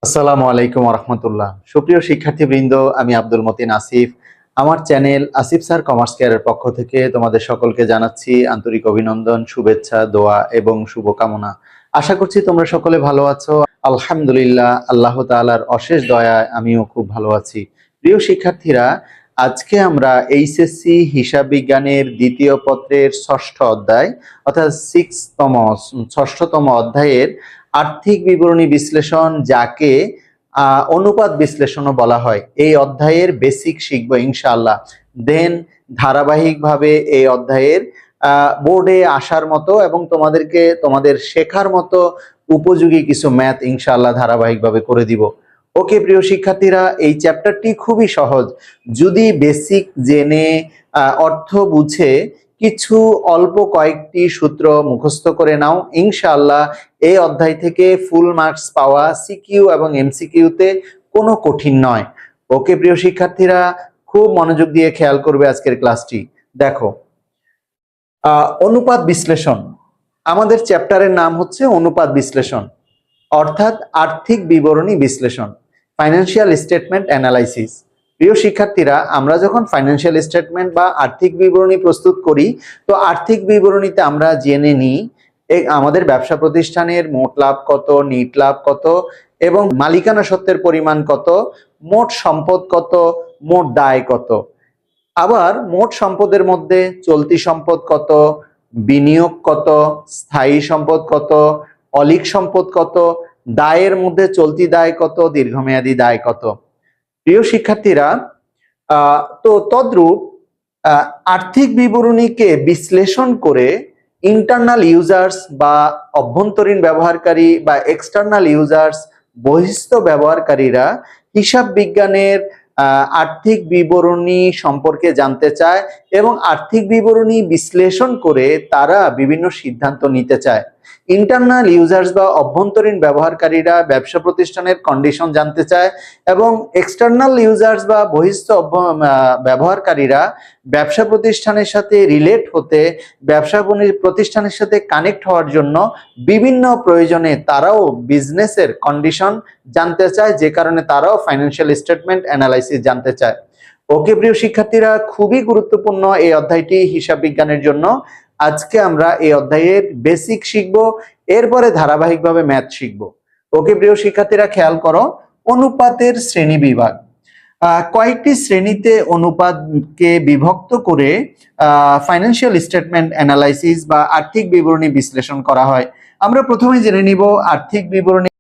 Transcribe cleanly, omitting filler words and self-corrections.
আসসালামু আলাইকুম রহমতুল্লাহ। সুপ্রিয় শিক্ষার্থীবৃন্দ, আমি আব্দুল মতিন আসিফ। আমার চ্যানেল আসিফ স্যার কমার্স কেয়ারের পক্ষ থেকে তোমাদের সকলকে জানাচ্ছি আন্তরিক অভিনন্দন, শুভেচ্ছা, দোয়া এবং শুভকামনা। আশা করছি তোমরা সকলে ভালো আছো। আলহামদুলিল্লাহ, আল্লাহ তাআলার অশেষ দয়ায় আমিও খুব ভালো আছি। প্রিয় শিক্ষার্থীরা, আজকে আমরা এইচএসসি হিসাব বিজ্ঞানের দ্বিতীয় পত্রের ষষ্ঠ অধ্যায় অর্থাৎ ষষ্ঠতম অধ্যায়ের আর্থিক বিবরণী বিশ্লেষণ, যাকে অনুপাত বিশ্লেষণও বলা হয়, এই অধ্যায়ের বেসিক শিখবো ইনশাআল্লাহ। দেন ধারাবাহিকভাবে এই অধ্যায়ের বোর্ডে আসার মতো এবং তোমাদের শেখার মতো উপযোগী কিছু ম্যাথ ইনশাআল্লাহ ধারাবাহিকভাবে করে দিব। ওকে প্রিয় শিক্ষার্থীরা, এই চ্যাপ্টারটি খুবই সহজ। যদি বেসিক জেনে অর্থ বুঝে কিছু অল্প কয়েকটি সূত্র মুখস্থ করে নাও, ইনশাআল্লাহ এই অধ্যায় থেকে ফুল মার্কস পাওয়া সিকিউ এবং এমসিকিউতে কোনো কঠিন নয়। ওকে প্রিয় শিক্ষার্থীরা, খুব মনোযোগ দিয়ে খেয়াল করবে আজকের ক্লাসটি। দেখো, অনুপাত বিশ্লেষণ, আমাদের চ্যাপ্টারের নাম হচ্ছে অনুপাত বিশ্লেষণ অর্থাৎ আর্থিক বিবরণী বিশ্লেষণ, ফাইন্যান্সিয়াল স্টেটমেন্ট অ্যানালাইসিস। প্রিয় শিক্ষার্থীরা, আমরা যখন ফাইন্যান্সিয়াল স্টেটমেন্ট বা আর্থিক বিবরণী প্রস্তুত করি, তো আর্থিক বিবরণীতে আমরা জেনে নিই আমাদের ব্যবসা প্রতিষ্ঠানের মোট লাভ কত, নিট লাভ কত, এবং মালিকানা সত্ত্বের পরিমাণ কত, মোট সম্পদ কত, মোট দায় কত। আবার মোট সম্পদের মধ্যে চলতি সম্পদ কত, বিনিয়োগ কত, স্থায়ী সম্পদ কত, অলিক সম্পদ কত, দায়ের মধ্যে চলতি দায় কত, দীর্ঘমেয়াদী দায় কত। প্রিয় শিক্ষার্থীরা, তো তদ্রূপ আর্থিক বিবরণীকে বিশ্লেষণ করে ইন্টারনাল ইউজার্স বা অভ্যন্তরীণ ব্যবহারকারী বা এক্সটার্নাল ইউজার্স বহিস্থ ব্যবহারকারীরা হিসাব বিজ্ঞানের আর্থিক বিবরণী সম্পর্কে জানতে চায় এবং আর্থিক বিবরণী বিশ্লেষণ করে তারা বিভিন্ন সিদ্ধান্ত নিতে চায়। ইন্টারনাল ইউজার্স বা অভ্যন্তরীণ ব্যবহারকারীরা ব্যবসা প্রতিষ্ঠানের কন্ডিশন জানতে চায় এবং এক্সটার্নাল ইউজার্স বা বহিস্থ ব্যবহারকারীরা ব্যবসা প্রতিষ্ঠানের সাথে রিলেট হতে, ব্যবসা প্রতিষ্ঠানের সাথে কানেক্ট হওয়ার জন্য বিভিন্ন প্রয়োজনে তারাও বিজনেসের কন্ডিশন জানতে চায়, যে কারণে তারাও ফাইন্যান্সিয়াল স্টেটমেন্ট অ্যানালাইসিস জানতে চায়। ওকে প্রিয় শিক্ষার্থীরা, খুবই গুরুত্বপূর্ণ এই অধ্যায়টি হিসাব বিজ্ঞানের জন্য। আজকে আমরা এই অধ্যায়ের বেসিক শিখব, এরপরে ধারাবাহিকভাবে ম্যাথ শিখব। ওকে প্রিয় শিক্ষার্থীরা, খেয়াল করো, অনুপাতের শ্রেণী বিভাগ। কয়েকটি শ্রেণীতে অনুপাতকে বিভক্ত করে ফাইন্যান্সিয়াল স্টেটমেন্ট অ্যানালাইসিস বা আর্থিক বিবরণী বিশ্লেষণ করা হয়। আমরা প্রথমে জেনে নিব আর্থিক বিবরণী